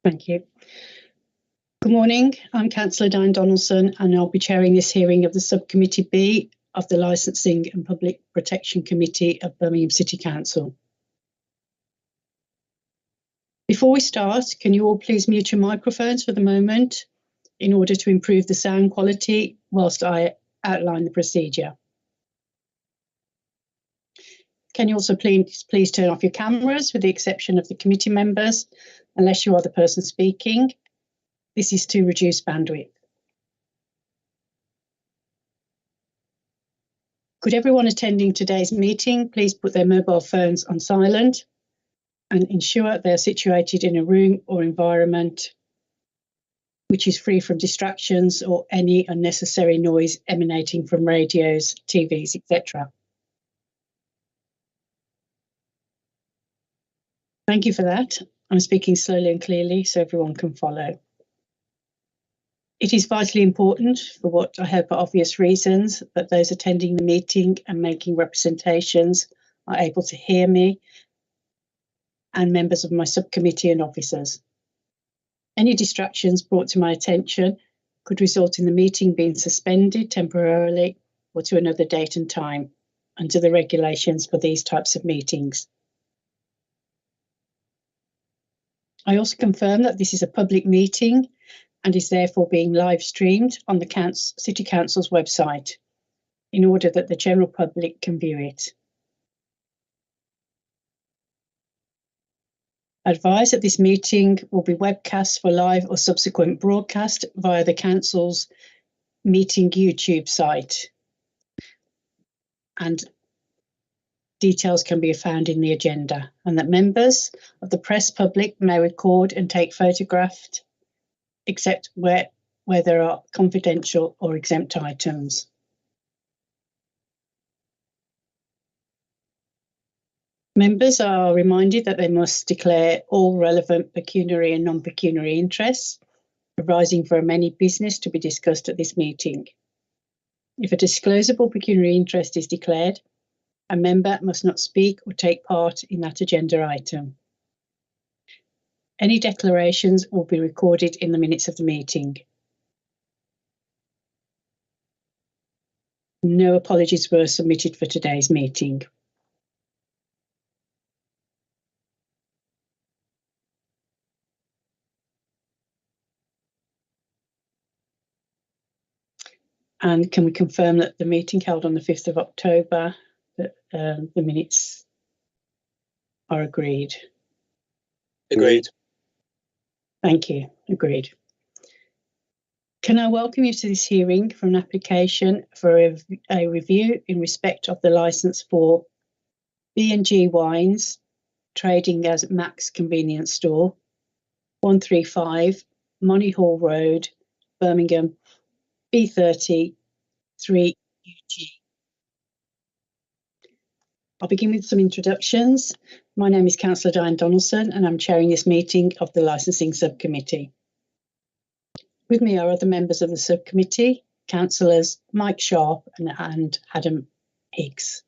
Thank you. Good morning, I'm Councillor Diane Donaldson and I'll be chairing this hearing of the Subcommittee B of the Licensing and Public Protection Committee of Birmingham City Council. Before we start, can you all please mute your microphones for the moment in order to improve the sound quality whilst I outline the procedure. Can you also please turn off your cameras with the exception of the committee members, unless you are the person speaking. This is to reduce bandwidth. Could everyone attending today's meeting please put their mobile phones on silent and ensure they're situated in a room or environment which is free from distractions or any unnecessary noise emanating from radios, TVs, etc. Thank you for that. I'm speaking slowly and clearly so everyone can follow. It is vitally important, for what I hope are obvious reasons, that those attending the meeting and making representations are able to hear me and members of my subcommittee and officers. Any distractions brought to my attention could result in the meeting being suspended temporarily or to another date and time under the regulations for these types of meetings. I also confirm that this is a public meeting and is therefore being live streamed on the City Council's website in order that the general public can view it. I advise that this meeting will be webcast for live or subsequent broadcast via the Council's meeting YouTube site, and details can be found in the agenda, and that members of the press public may record and take photographs except where there are confidential or exempt items. Members are reminded that they must declare all relevant pecuniary and non-pecuniary interests arising from any business to be discussed at this meeting. If a disclosable pecuniary interest is declared, a member must not speak or take part in that agenda item. Any declarations will be recorded in the minutes of the meeting. No apologies were submitted for today's meeting. And can we confirm that the meeting held on the 5th of October, that the minutes are agreed? Agreed. Thank you. Agreed. Can I welcome you to this hearing for an application for a review in respect of the licence for B&G Wines, trading as Mac's Convenience Store, 135 Money Hall Road, Birmingham, B30 3UG. I'll begin with some introductions. My name is Councillor Diane Donaldson and I'm chairing this meeting of the Licensing Subcommittee. With me are other members of the subcommittee, Councillors Mike Sharp and Adam Higgs.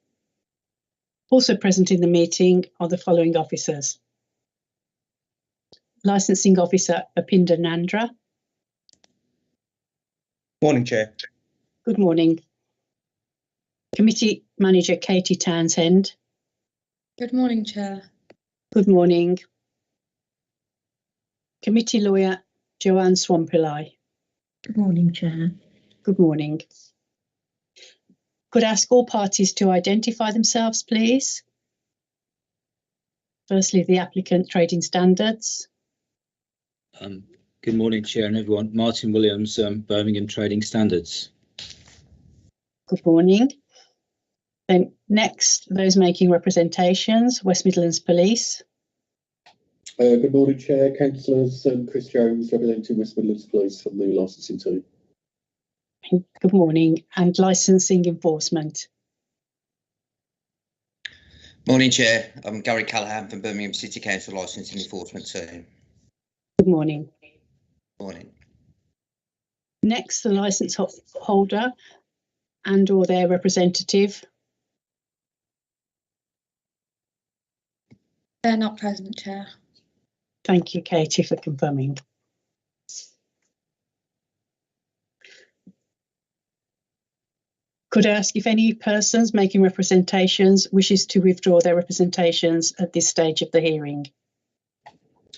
Also present in the meeting are the following officers. Licensing Officer Apinda Nandra. Morning, Chair. Good morning. Committee Manager Katie Townsend. Good morning, Chair. Good morning. Committee Lawyer Joanne Swampillai. Good morning, Chair. Good morning. Could I ask all parties to identify themselves, please? Firstly, the applicant Trading Standards. Good morning, Chair and everyone. Martin Williams, Birmingham Trading Standards. Good morning. Then next, those making representations, West Midlands Police. Good morning, Chair, Councillors. Chris Jones, representing West Midlands Police from the licensing team. Good morning. And Licensing Enforcement. Morning, Chair. I'm Gary Callaghan from Birmingham City Council Licensing Enforcement Team. Good morning. Morning. Next, the licence holder and or their representative. They're not present, Chair. Thank you, Katie, for confirming. Could I ask if any persons making representations wishes to withdraw their representations at this stage of the hearing?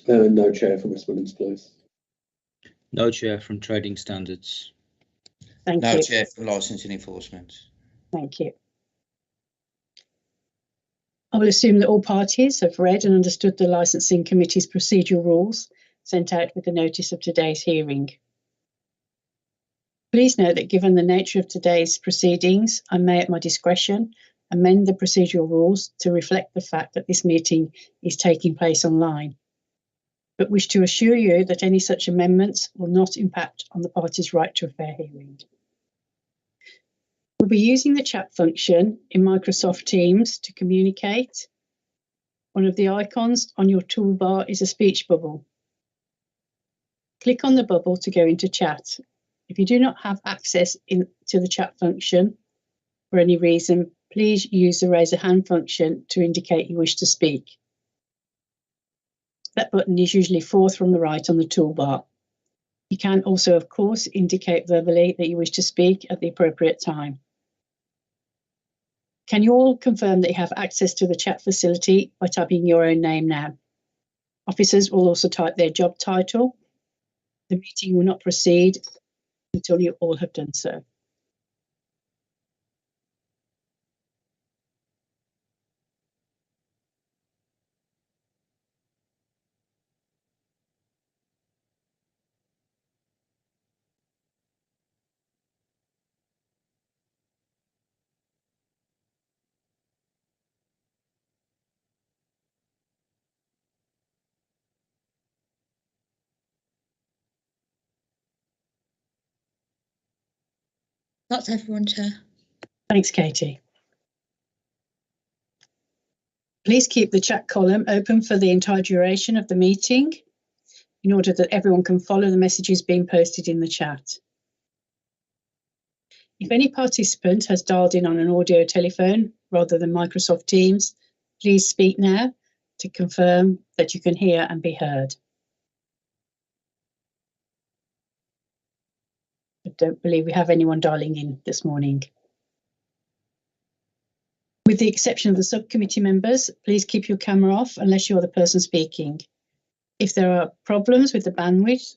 No, Chair, from West Midlands, please. No, Chair, from Trading Standards. Thank No you. chair from licensing enforcement. Thank you. I will assume that all parties have read and understood the Licensing Committee's procedural rules sent out with the notice of today's hearing. Please note that given the nature of today's proceedings, I may at my discretion amend the procedural rules to reflect the fact that this meeting is taking place online, but wish to assure you that any such amendments will not impact on the parties' right to a fair hearing. We'll be using the chat function in Microsoft Teams to communicate. One of the icons on your toolbar is a speech bubble. Click on the bubble to go into chat. If you do not have access to the chat function for any reason, please use the raise a hand function to indicate you wish to speak. That button is usually fourth from the right on the toolbar. You can also, of course, indicate verbally that you wish to speak at the appropriate time. Can you all confirm that you have access to the chat facility by typing your own name now? Officers will also type their job title. The meeting will not proceed until you all have done so. That's everyone, Chair. Thanks, Katie. Please keep the chat column open for the entire duration of the meeting in order that everyone can follow the messages being posted in the chat. If any participant has dialed in on an audio telephone rather than Microsoft Teams, please speak now to confirm that you can hear and be heard. I don't believe we have anyone dialing in this morning. With the exception of the subcommittee members, please keep your camera off unless you're the person speaking. If there are problems with the bandwidth,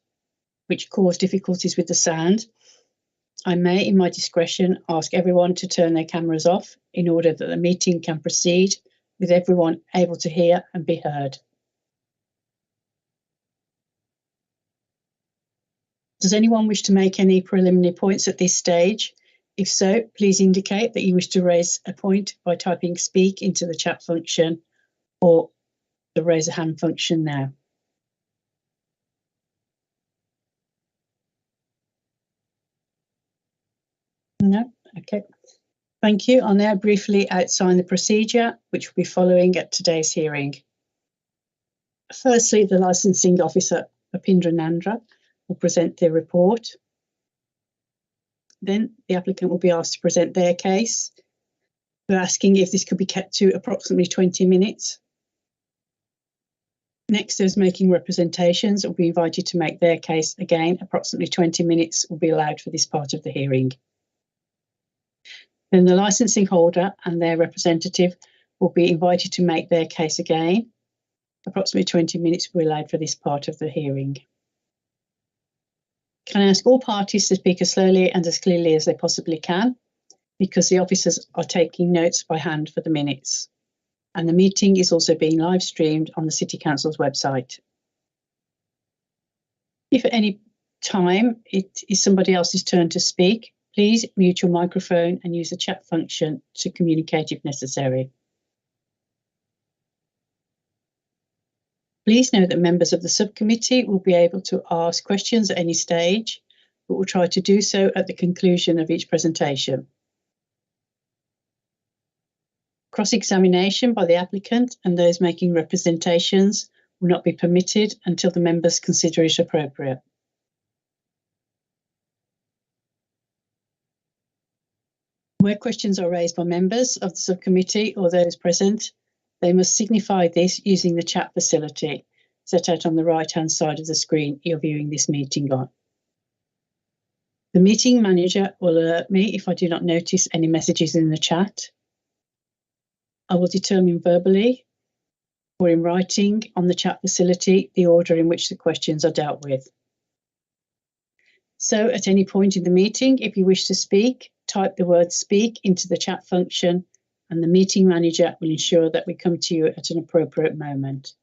which cause difficulties with the sound, I may, in my discretion, ask everyone to turn their cameras off in order that the meeting can proceed with everyone able to hear and be heard. Does anyone wish to make any preliminary points at this stage? If so, please indicate that you wish to raise a point by typing speak into the chat function or the raise a hand function now. No? Okay. Thank you. I'll now briefly outline the procedure which will be following at today's hearing. Firstly, the licensing officer, Apindra Nandra, will present their report. Then the applicant will be asked to present their case. We're asking if this could be kept to approximately 20 minutes. Next, those making representations will be invited to make their case again. Approximately 20 minutes will be allowed for this part of the hearing. Then the licensing holder and their representative will be invited to make their case again. Approximately 20 minutes will be allowed for this part of the hearing. Can I ask all parties to speak as slowly and as clearly as they possibly can, because the officers are taking notes by hand for the minutes. And the meeting is also being live streamed on the City Council's website. If at any time it is somebody else's turn to speak, please mute your microphone and use the chat function to communicate if necessary. Please note that members of the subcommittee will be able to ask questions at any stage, but will try to do so at the conclusion of each presentation. Cross-examination by the applicant and those making representations will not be permitted until the members consider it appropriate. Where questions are raised by members of the subcommittee or those present, they must signify this using the chat facility. set out on the right-hand side of the screen you're viewing this meeting on. The meeting manager will alert me if I do not notice any messages in the chat. I will determine verbally or in writing on the chat facility the order in which the questions are dealt with. So at any point in the meeting, if you wish to speak, type the word speak into the chat function and the meeting manager will ensure that we come to you at an appropriate moment.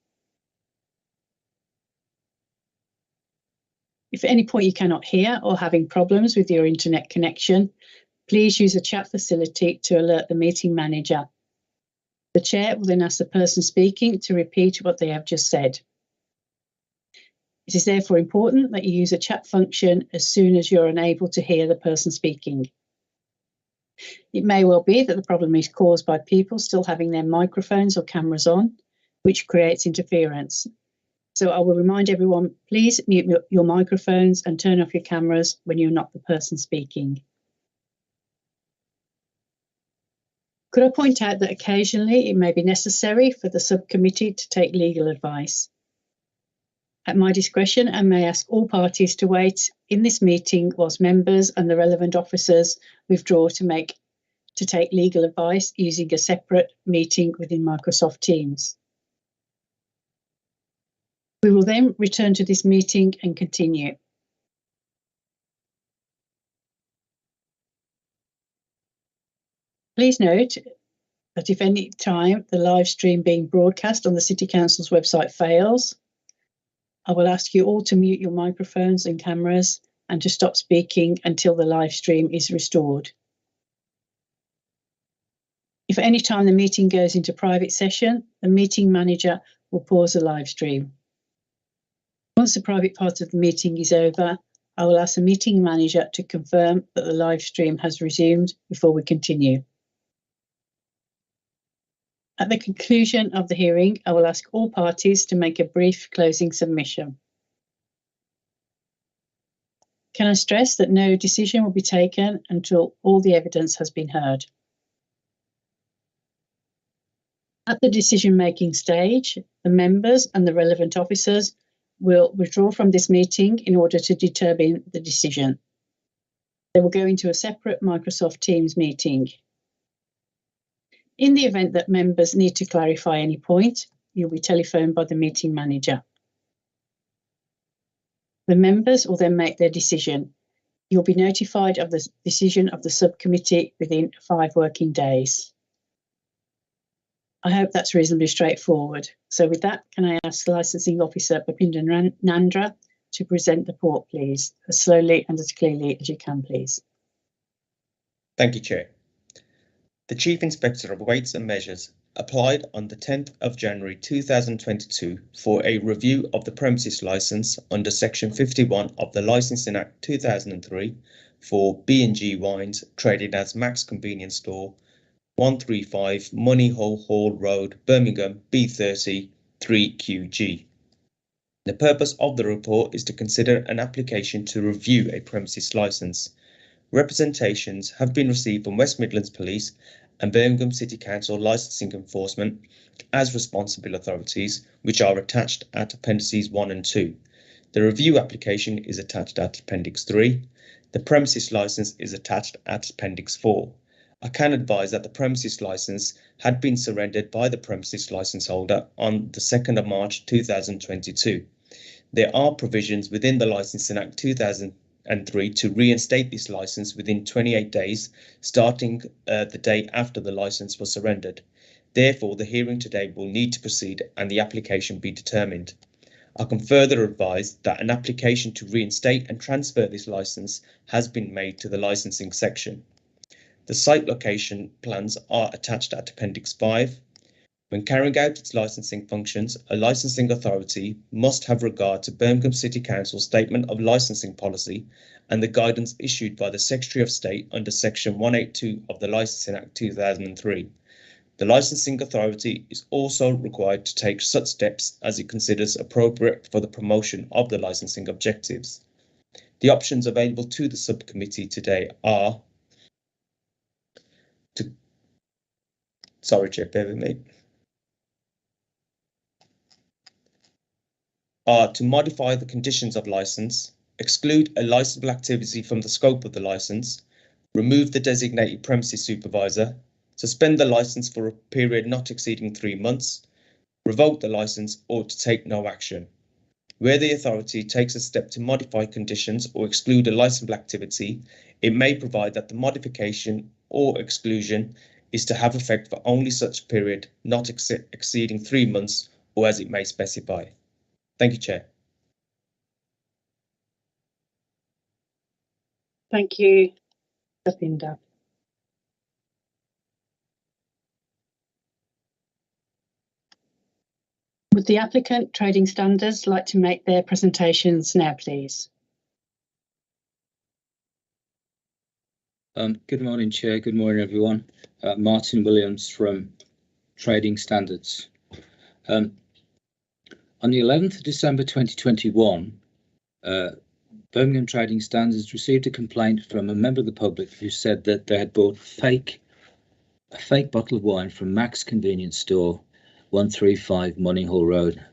If at any point you cannot hear or having problems with your internet connection, please use the chat facility to alert the meeting manager. The chair will then ask the person speaking to repeat what they have just said. It is therefore important that you use a chat function as soon as you're unable to hear the person speaking. It may well be that the problem is caused by people still having their microphones or cameras on, which creates interference. So I will remind everyone, please mute your microphones and turn off your cameras when you're not the person speaking. Could I point out that occasionally it may be necessary for the subcommittee to take legal advice? At my discretion, I may ask all parties to wait in this meeting whilst members and the relevant officers withdraw to take legal advice using a separate meeting within Microsoft Teams. We will then return to this meeting and continue. Please note that if any time the live stream being broadcast on the City Council's website fails, I will ask you all to mute your microphones and cameras and to stop speaking until the live stream is restored. If at any time the meeting goes into private session, the meeting manager will pause the live stream. Once the private part of the meeting is over, I will ask the meeting manager to confirm that the live stream has resumed before we continue. At the conclusion of the hearing, I will ask all parties to make a brief closing submission. Can I stress that no decision will be taken until all the evidence has been heard? At the decision-making stage, the members and the relevant officers will withdraw from this meeting in order to determine the decision. They will go into a separate Microsoft Teams meeting. In the event that members need to clarify any point, you'll be telephoned by the meeting manager. The members will then make their decision. You'll be notified of the decision of the subcommittee within 5 working days. I hope that's reasonably straightforward. So with that, can I ask Licensing Officer Bapinda Nandra to present the report, please, as slowly and as clearly as you can, please. Thank you, Chair. The Chief Inspector of Weights and Measures applied on the 10th of January 2022 for a review of the premises licence under Section 51 of the Licensing Act 2003 for B&G Wines traded as Max Convenience Store, 135 Moneyhole Hall Road, Birmingham, B30 3QG. The purpose of the report is to consider an application to review a premises licence. Representations have been received from West Midlands Police and Birmingham City Council Licensing Enforcement as responsible authorities, which are attached at Appendices 1 and 2. The review application is attached at Appendix 3. The premises licence is attached at Appendix 4. I can advise that the premises licence had been surrendered by the premises licence holder on the 2nd of March 2022. There are provisions within the Licensing Act 2003 to reinstate this licence within 28 days, starting the day after the licence was surrendered. Therefore, the hearing today will need to proceed and the application be determined. I can further advise that an application to reinstate and transfer this licence has been made to the licensing section. The site location plans are attached at Appendix 5. When carrying out its licensing functions, a licensing authority must have regard to Birmingham City Council's Statement of Licensing Policy and the guidance issued by the Secretary of State under Section 182 of the Licensing Act 2003. The licensing authority is also required to take such steps as it considers appropriate for the promotion of the licensing objectives. The options available to the subcommittee today are Sorry, Chair, bear with me. are to modify the conditions of license, exclude a licensable activity from the scope of the license, remove the designated premises supervisor, suspend the license for a period not exceeding 3 months, revoke the license, or to take no action. Where the authority takes a step to modify conditions or exclude a licensable activity, it may provide that the modification or exclusion is to have effect for only such period not exceeding 3 months or as it may specify. Thank you, Chair. Thank you, Sapinda. Would the applicant, Trading Standards, like to make their presentations now, please? Good morning, Chair. Good morning, everyone. Martin Williams from Trading Standards. On the 11th of December 2021, Birmingham Trading Standards received a complaint from a member of the public who said that they had bought a fake bottle of wine from Mac's convenience store, 135 Moninghall Road,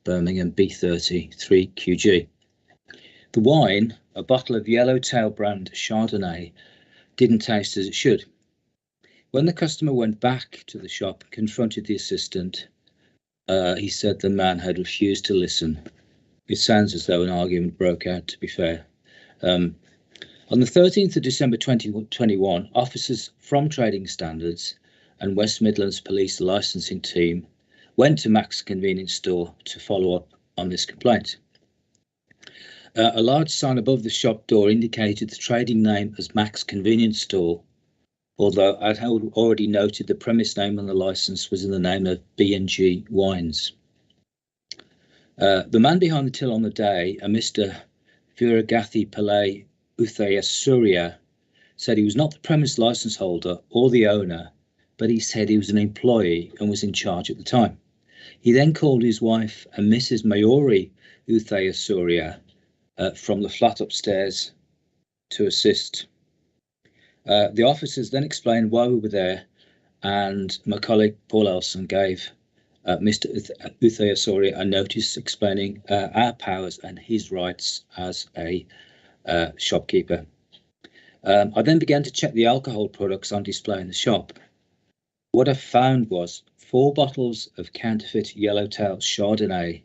Birmingham, B30 3QG. The wine, a bottle of Yellowtail brand Chardonnay, didn't taste as it should. When the customer went back to the shop and confronted the assistant, he said the man had refused to listen. It sounds as though an argument broke out, to be fair. On the 13th of December 2021, officers from Trading Standards and West Midlands Police licensing team went to Mac's convenience store to follow up on this complaint. A large sign above the shop door indicated the trading name as Mac's Convenience Store, although I'd already noted the premise name on the licence was in the name of B&G Wines. The man behind the till on the day, a Mr. Viragathi Pillai Uthayasuriya, said he was not the premise licence holder or the owner, but he said he was an employee and was in charge at the time. He then called his wife, a Mrs. Mayuri Uthayasuriya, from the flat upstairs to assist. The officers then explained why we were there, and my colleague Paul Elson gave Mr. Uthayasuriya a notice explaining our powers and his rights as a shopkeeper. I then began to check the alcohol products on display in the shop. What I found was 4 bottles of counterfeit Yellowtail Chardonnay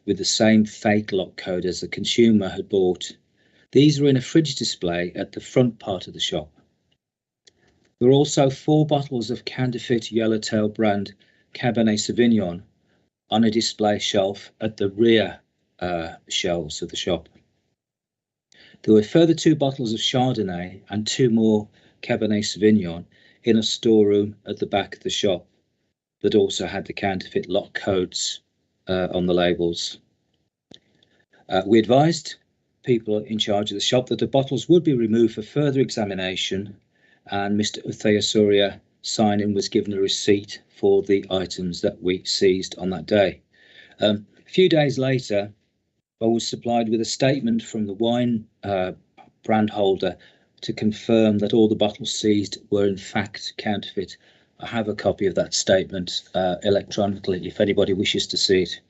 with the same fake lock code as the consumer had bought. These were in a fridge display at the front part of the shop. There were also 4 bottles of counterfeit Yellowtail brand Cabernet Sauvignon on a display shelf at the rear shelves of the shop. There were further 2 bottles of Chardonnay and 2 more Cabernet Sauvignon in a storeroom at the back of the shop that also had the counterfeit lock codes on the labels. We advised people in charge of the shop that the bottles would be removed for further examination, and Mr. Uthayasuriya signing was given a receipt for the items that we seized on that day. A few days later, I was supplied with a statement from the wine brand holder to confirm that all the bottles seized were in fact counterfeit. I have a copy of that statement electronically if anybody wishes to see it.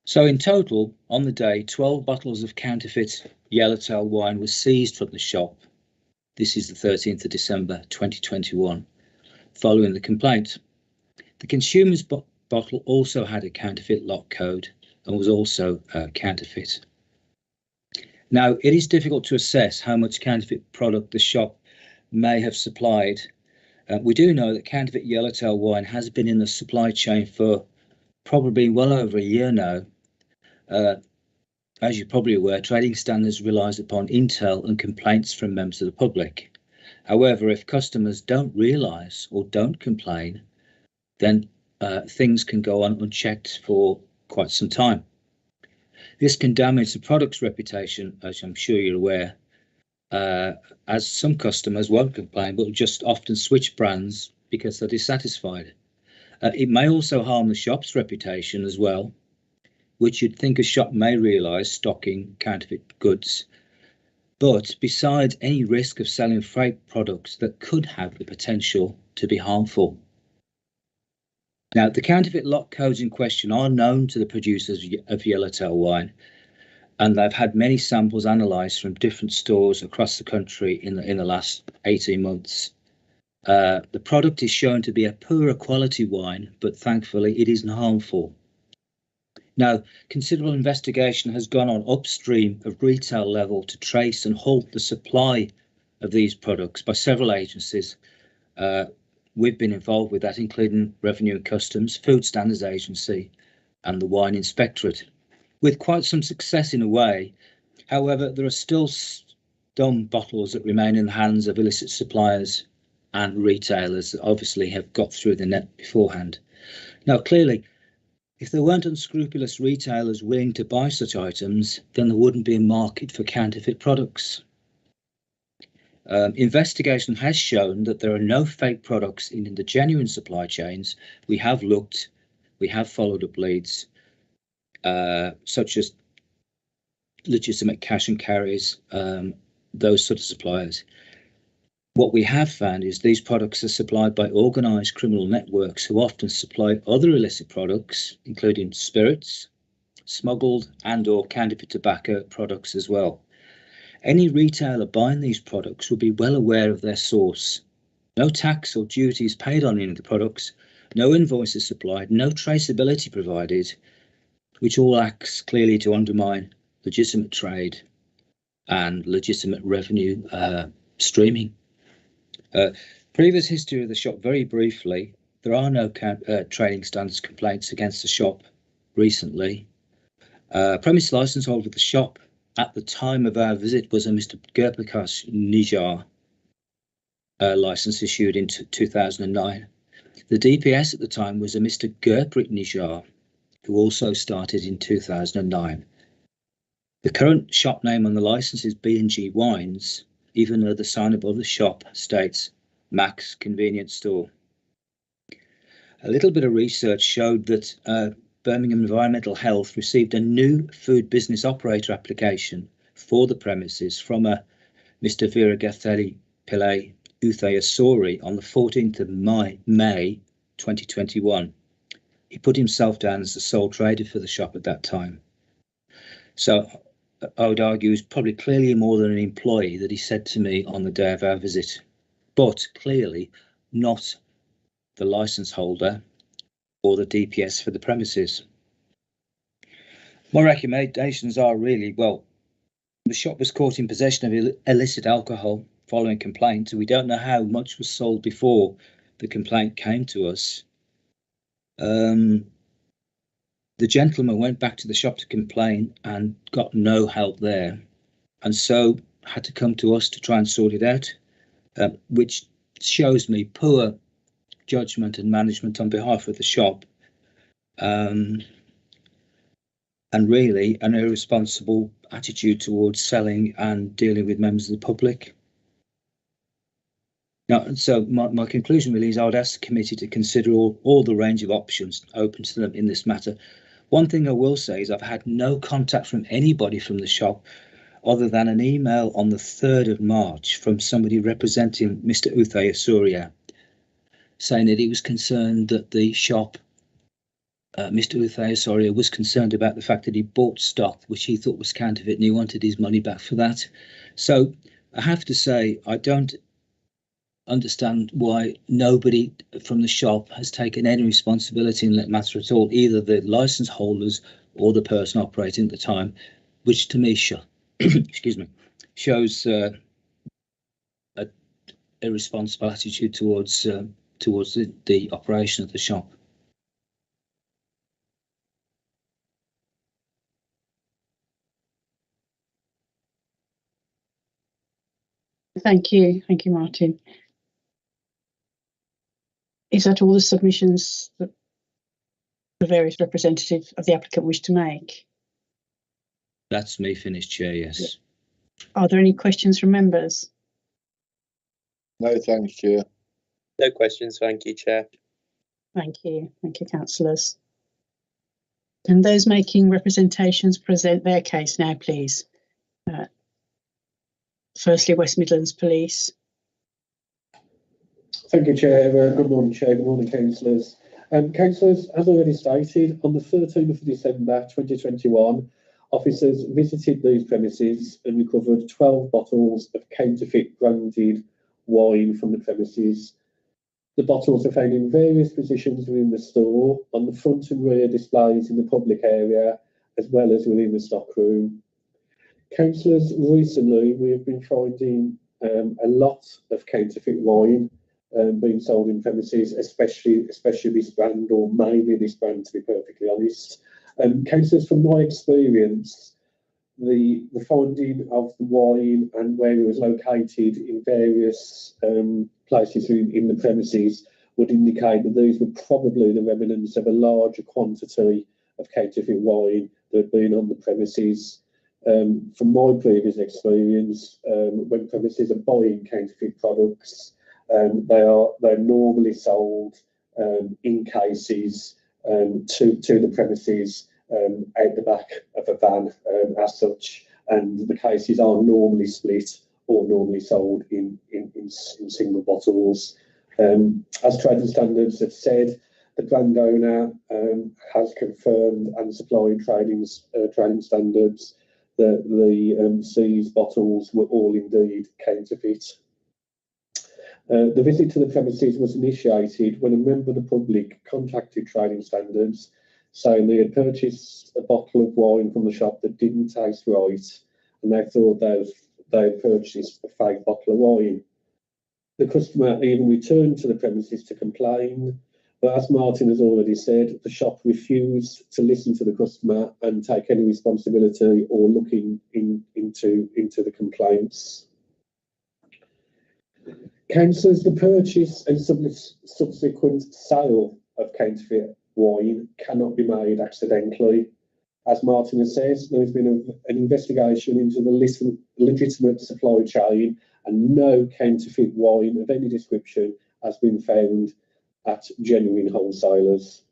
So in total, on the day, 12 bottles of counterfeit Yellowtail wine were seized from the shop. This is the 13th of December 2021, following the complaint. The consumer's bottle also had a counterfeit lock code and was also counterfeit. Now, it is difficult to assess how much counterfeit product the shop may have supplied. We do know that counterfeit Yellowtail wine has been in the supply chain for probably well over a year now. As you're probably aware, Trading Standards relies upon intel and complaints from members of the public. However, if customers don't realise or don't complain, then things can go on unchecked for quite some time. This can damage the product's reputation, as I'm sure you're aware, as some customers won't complain but will just often switch brands because they're dissatisfied. It may also harm the shop's reputation as well, which you'd think a shop may realise stocking counterfeit goods. But besides any risk of selling fake products that could have the potential to be harmful. Now, the counterfeit lot codes in question are known to the producers of Yellowtail wine, and they've had many samples analysed from different stores across the country in the last 18 months. The product is shown to be a poorer quality wine, but thankfully it isn't harmful. Now, considerable investigation has gone on upstream of retail level to trace and halt the supply of these products by several agencies. We've been involved with that, including Revenue and Customs, Food Standards Agency, and the Wine Inspectorate, with quite some success in a way. However, there are still some bottles that remain in the hands of illicit suppliers and retailers that obviously have got through the net beforehand. Now, clearly, if there weren't unscrupulous retailers willing to buy such items, then there wouldn't be a market for counterfeit products. Investigation has shown that there are no fake products in the genuine supply chains. We have looked, we have followed up leads, such as legitimate cash and carries, those sort of suppliers. What we have found is these products are supplied by organised criminal networks who often supply other illicit products, including spirits, smuggled and/or counterfeit tobacco products as well. Any retailer buying these products will be well aware of their source. No tax or duties paid on any of the products, no invoices supplied, no traceability provided, which all acts clearly to undermine legitimate trade and legitimate revenue streaming. Previous history of the shop, very briefly, there are no trading standards complaints against the shop recently. Premise licence holder of the shop at the time of our visit was a Mr. Gurprakash Nijar, licence issued in 2009. The DPS at the time was a Mr. Gurprit Nijar, who also started in 2009. The current shop name on the licence is B&G Wines, even though the sign above the shop states Max Convenience Store. A little bit of research showed that Birmingham Environmental Health received a new food business operator application for the premises from a Mr. Viragatheli Pillai Uthayasuri on the 14th of May 2021. He put himself down as the sole trader for the shop at that time. So I would argue he's probably clearly more than an employee that he said to me on the day of our visit, but clearly not the licence holder or the DPS for the premises. My recommendations are really, well, the shop was caught in possession of illicit alcohol following complaint. We don't know how much was sold before the complaint came to us. The gentleman went back to the shop to complain and got no help there, and so had to come to us to try and sort it out, which shows me poor judgment and management on behalf of the shop, and really an irresponsible attitude towards selling and dealing with members of the public. Now, so my conclusion really is I would ask the committee to consider all the range of options open to them in this matter. One thing I will say is I've had no contact from anybody from the shop other than an email on the 3rd of March from somebody representing Mr. Uthayasuriya, saying that he was concerned that the shop, Mr. Uthayasuriya was concerned about the fact that he bought stock which he thought was counterfeit and he wanted his money back for that. So I have to say I don't understand why nobody from the shop has taken any responsibility in that matter at all, either the licence holders or the person operating at the time, which to me excuse me, shows a irresponsible attitude towards the operation of the shop. Thank you, Martin. Is that all the submissions that the various representatives of the applicant wish to make? That's me finished, Chair, yes. Yeah. Are there any questions from members? No, thanks, Chair. No questions, thank you, Chair. Thank you, councillors. And those making representations present their case now, please. Firstly, West Midlands Police. Thank you, Chair. Good morning, Chair. Good morning, councillors. Councillors, as already stated, on the 13th of December 2021, officers visited these premises and recovered 12 bottles of counterfeit branded wine from the premises. The bottles are found in various positions within the store, on the front and rear displays in the public area, as well as within the stockroom. Councillors, recently we have been finding a lot of counterfeit wine being sold in premises, especially this brand, or maybe this brand, to be perfectly honest. Councillors, from my experience, the finding of the wine and where it was located in various places in the premises would indicate that these were probably the remnants of a larger quantity of counterfeit wine that had been on the premises. From my previous experience, when premises are buying counterfeit products, they're normally sold in cases to the premises out the back of a van as such, and the cases are normally split or normally sold in single bottles. As trading standards have said, the brand owner has confirmed and supplied trading standards that the seized bottles were all indeed counterfeit. The visit to the premises was initiated when a member of the public contacted trading standards saying they had purchased a bottle of wine from the shop that didn't taste right, and they thought they had purchased a fake bottle of wine. The customer even returned to the premises to complain, but as Martin has already said, the shop refused to listen to the customer and take any responsibility or looking into the complaints. Councillors, the purchase and subsequent sale of counterfeit wine cannot be made accidentally. As Martin has said, there has been an investigation into the legitimate supply chain, and no counterfeit wine of any description has been found at genuine wholesalers.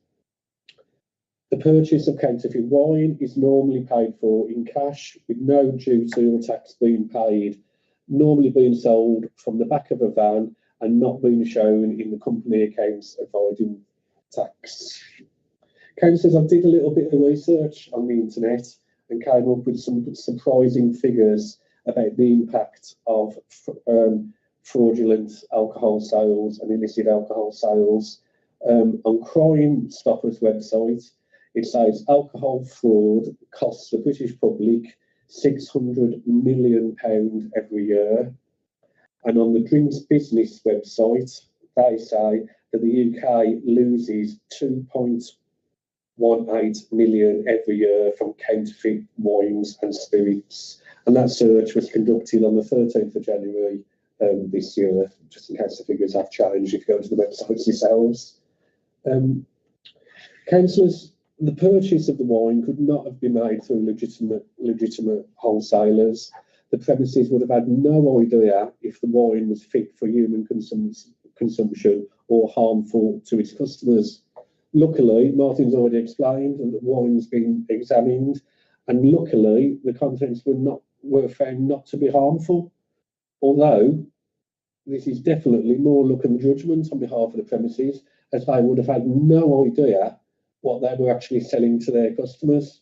The purchase of counterfeit wine is normally paid for in cash, with no duty or tax being paid, normally being sold from the back of a van and not being shown in the company accounts avoiding tax. Councillors, I did a little bit of research on the internet and came up with some surprising figures about the impact of fraudulent alcohol sales and illicit alcohol sales. On Crime Stoppers website, it says alcohol fraud costs the British public £600 million every year. And on the Drinks Business website, they say that the UK loses 2.18 million every year from counterfeit wines and spirits. And that search was conducted on the 13th of January this year, just in case the figures have changed if you go to the websites yourselves. Councillors, the purchase of the wine could not have been made through legitimate wholesalers. The premises would have had no idea if the wine was fit for human consumption or harmful to its customers. Luckily, Martin's already explained that the wine's been examined, and luckily the contents were found not to be harmful. Although this is definitely more luck and judgment on behalf of the premises, as they would have had no idea what they were actually selling to their customers.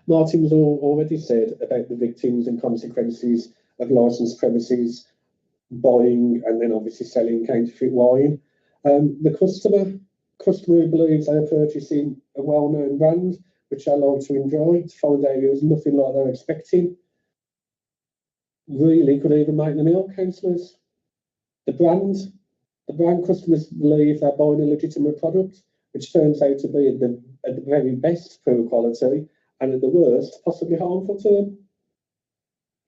Martin's already said about the victims and consequences of licensed premises buying and then obviously selling counterfeit wine. The customer who believes they are purchasing a well-known brand, which they like to enjoy, to find out it was nothing like they're expecting, really could even make them ill, councillors. The brand customers believe they're buying a legitimate product, which turns out to be at the very best poor quality, and at the worst, possibly harmful to them.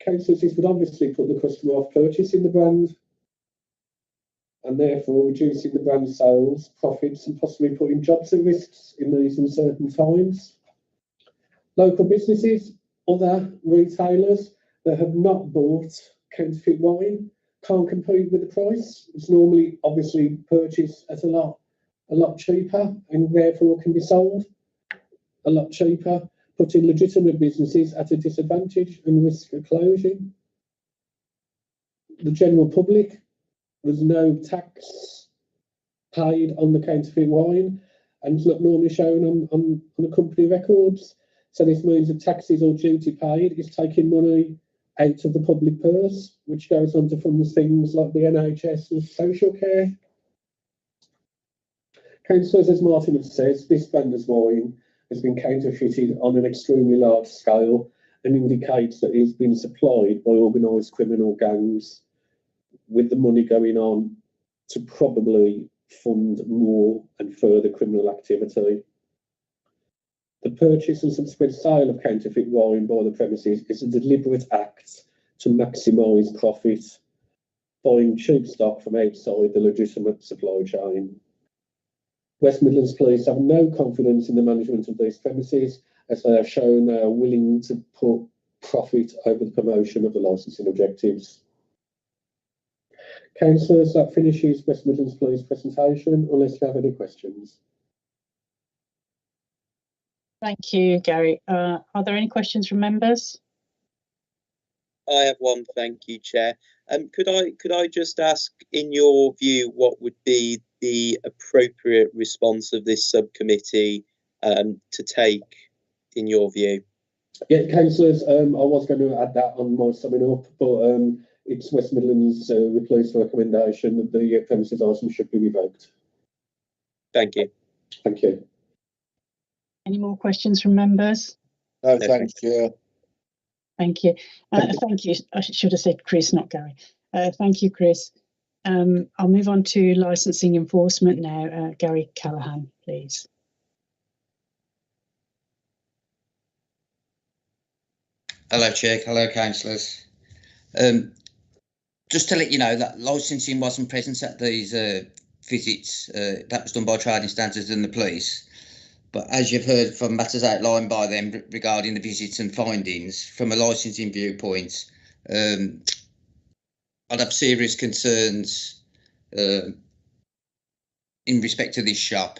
Councillors, this would obviously put the customer off purchasing the brand, and therefore reducing the brand's sales, profits, and possibly putting jobs at risk in these uncertain times. Local businesses, other retailers that have not bought counterfeit wine can't compete with the price. It's normally obviously purchased at a lot cheaper, and therefore can be sold a lot cheaper, putting legitimate businesses at a disadvantage and risk of closing. The general public, there's no tax paid on the counterfeit wine and is not normally shown on the company records. So this means that taxes or duty paid is taking money out of the public purse, which goes on to fund things like the NHS and social care. Councillors, as Martin has said, this vendor's wine has been counterfeited on an extremely large scale and indicates that it's been supplied by organised criminal gangs, with the money going on to probably fund more and further criminal activity. The purchase and subsequent sale of counterfeit wine by the premises is a deliberate act to maximise profit, buying cheap stock from outside the legitimate supply chain. West Midlands Police have no confidence in the management of these premises, as they have shown they are willing to put profit over the promotion of the licensing objectives. Councillors, that finishes West Midlands Police presentation, unless you have any questions. Thank you, Gary. Are there any questions from members? I have one, thank you, Chair. Could I just ask, in your view, what would be the appropriate response of this subcommittee to take, in your view? Yeah, councillors, I was going to add that on my summing up, but it's West Midlands Police recommendation that the premises licence should be revoked. Thank you. Thank you. Any more questions from members? No, thanks, Chair. Thank you. Thank you. I should have said Chris, not Gary. Thank you, Chris. I'll move on to licensing enforcement now. Gary Callahan, please. Hello, Chair. Hello, councillors. Just to let you know that licensing wasn't present at these visits. That was done by trading standards and the police. But as you've heard from matters outlined by them regarding the visits and findings, from a licensing viewpoint, I'd have serious concerns in respect to this shop.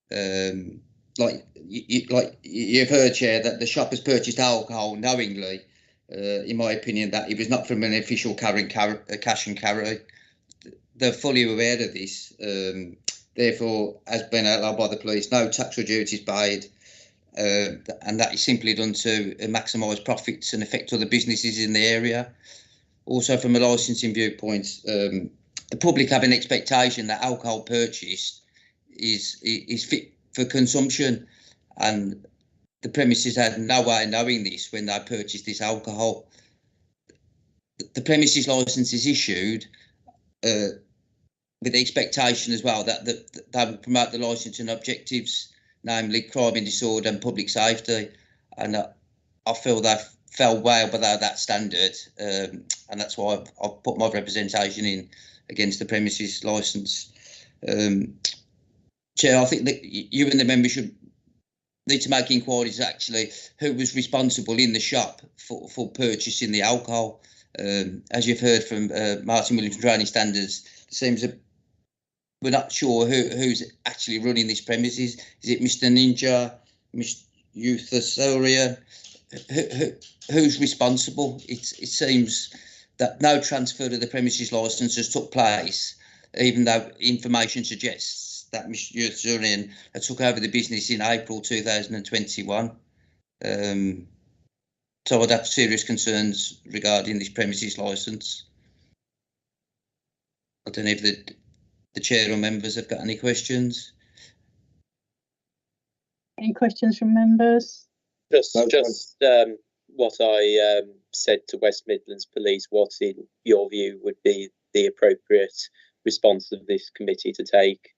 Like you've heard, Chair, that the shop has purchased alcohol knowingly. In my opinion, that it was not from an official cash and carry. They're fully aware of this. Therefore, as been outlined by the police, no tax or duties paid, and that is simply done to maximise profits and affect other businesses in the area. Also, from a licensing viewpoint, the public have an expectation that alcohol purchased is fit for consumption, and the premises had no way of knowing this when they purchased this alcohol. The premises licence is issued with the expectation as well that they will promote the licensing objectives, namely crime and disorder and public safety, and I feel they fell well below that standard, and that's why I've put my representation in against the premises licence. Chair, I think that you and the members should need to make inquiries actually who was responsible in the shop for purchasing the alcohol. As you've heard from Martin Williams from Training Standards, it seems that we're not sure who's actually running this premises. Is it Mr. Ninja, Mr. Euthosaurian? Who's responsible? It seems that no transfer of the premises licence has took place, even though information suggests that Mr. Euthosaurian took over the business in April 2021. So I'd have serious concerns regarding this premises licence. I don't know if the chair or members have got any questions. Any questions from members? Just what I said to West Midlands Police, what in your view would be the appropriate response of this committee to take?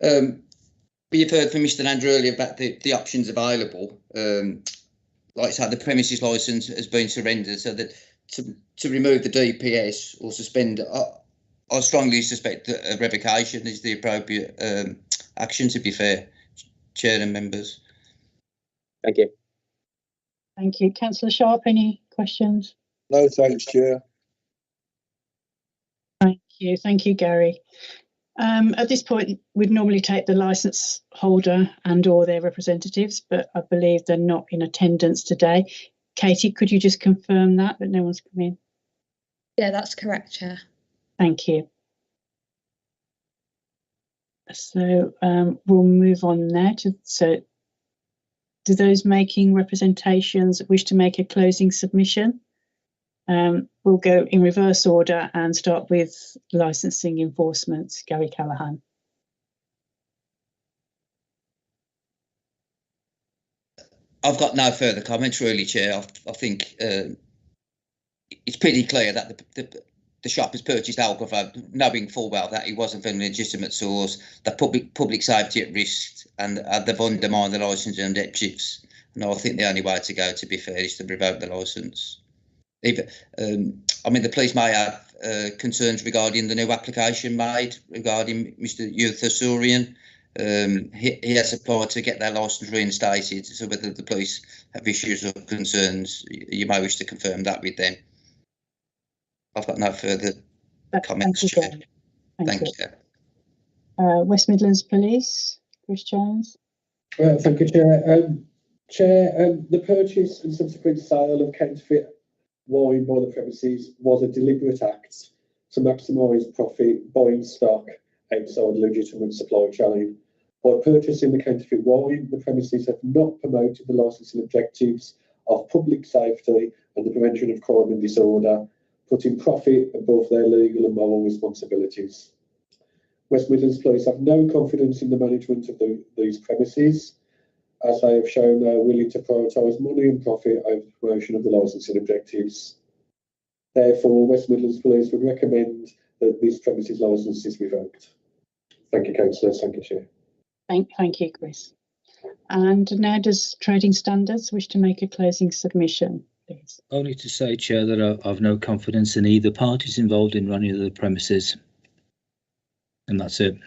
You've heard from Mr. Andrew earlier about the options available. Like I said, the premises licence has been surrendered, so that to remove the DPS or suspend, I strongly suspect that a revocation is the appropriate action, to be fair, Chair and members. Thank you. Thank you. Councillor Sharp, any questions? No, thanks, Chair. Thank you. Thank you, Gary. At this point, we'd normally take the licence holder and or their representatives, but I believe they're not in attendance today. Katie, could you just confirm that no one's come in? Yeah, that's correct, Chair. Thank you. So we'll move on now do those making representations wish to make a closing submission? We'll go in reverse order and start with licensing enforcement. Gary Callaghan. I've got no further comments really, Chair. I think it's pretty clear that the shop has purchased alcohol knowing full well that it wasn't from a legitimate source, that public safety at risk, and they've undermined the licence and objectives. And I think the only way to go, to be fair, is to revoke the licence. Even, I mean, the police may have concerns regarding the new application made regarding Mr. Youthasurian. He has applied to get their licence reinstated, so whether the police have issues or concerns, you may wish to confirm that with them. I've got no further comments, Chair. Thank you. West Midlands Police, Chris Jones. Thank you, Chair. Chair, the purchase and subsequent sale of counterfeit wine by the premises was a deliberate act to maximise profit buying stock outside legitimate supply chain. By purchasing the counterfeit wine, the premises have not promoted the licensing objectives of public safety and the prevention of crime and disorder, putting profit above their legal and moral responsibilities. West Midlands Police have no confidence in the management of these premises, as they have shown they are willing to prioritise money and profit over the promotion of the licensing objectives. Therefore, West Midlands Police would recommend that this premises licence is revoked. Thank you, councillors. Thank you, Chair. Thank you, Chris. And now does Trading Standards wish to make a closing submission, please? Only to say, Chair, that I've no confidence in either parties involved in running the premises. And that's it.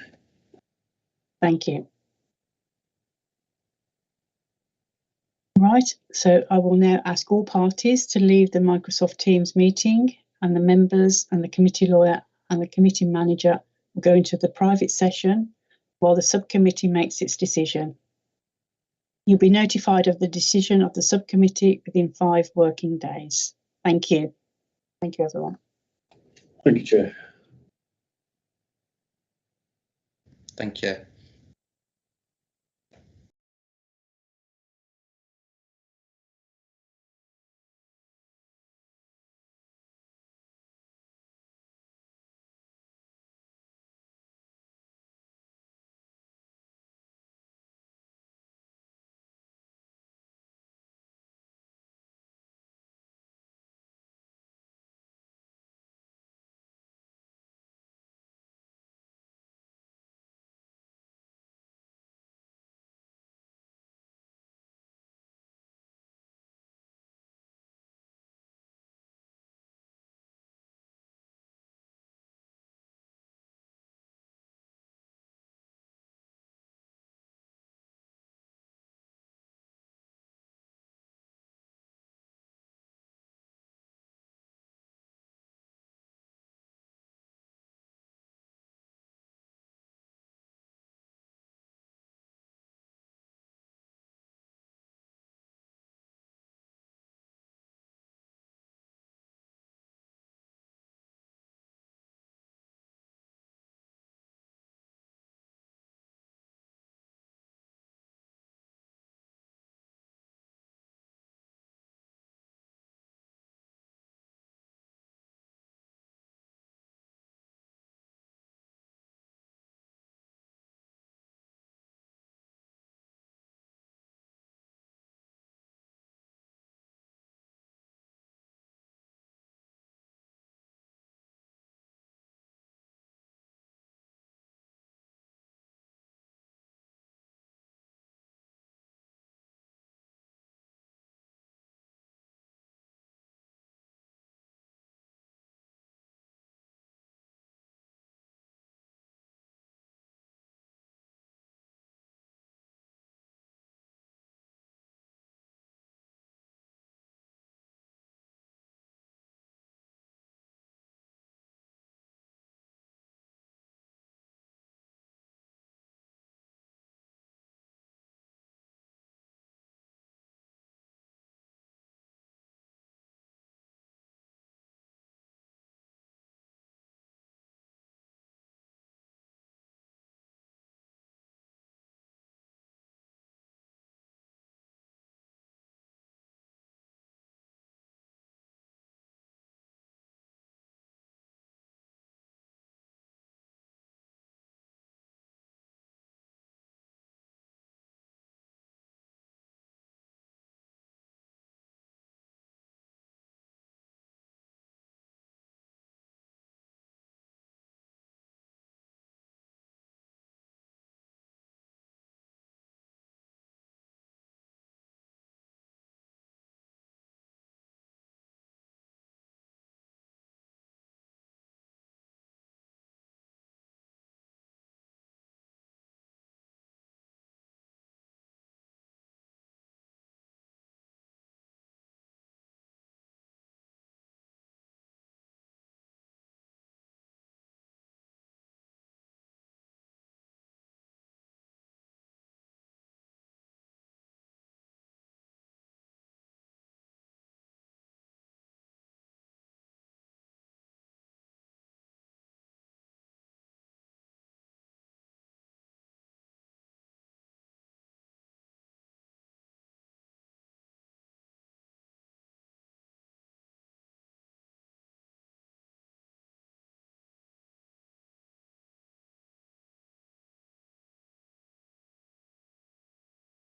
Thank you. Right, so I will now ask all parties to leave the Microsoft Teams meeting, and the members and the committee lawyer and the committee manager will go into the private session while the subcommittee makes its decision. You'll be notified of the decision of the subcommittee within 5 working days. Thank you. Thank you, everyone. Thank you, Chair. Thank you.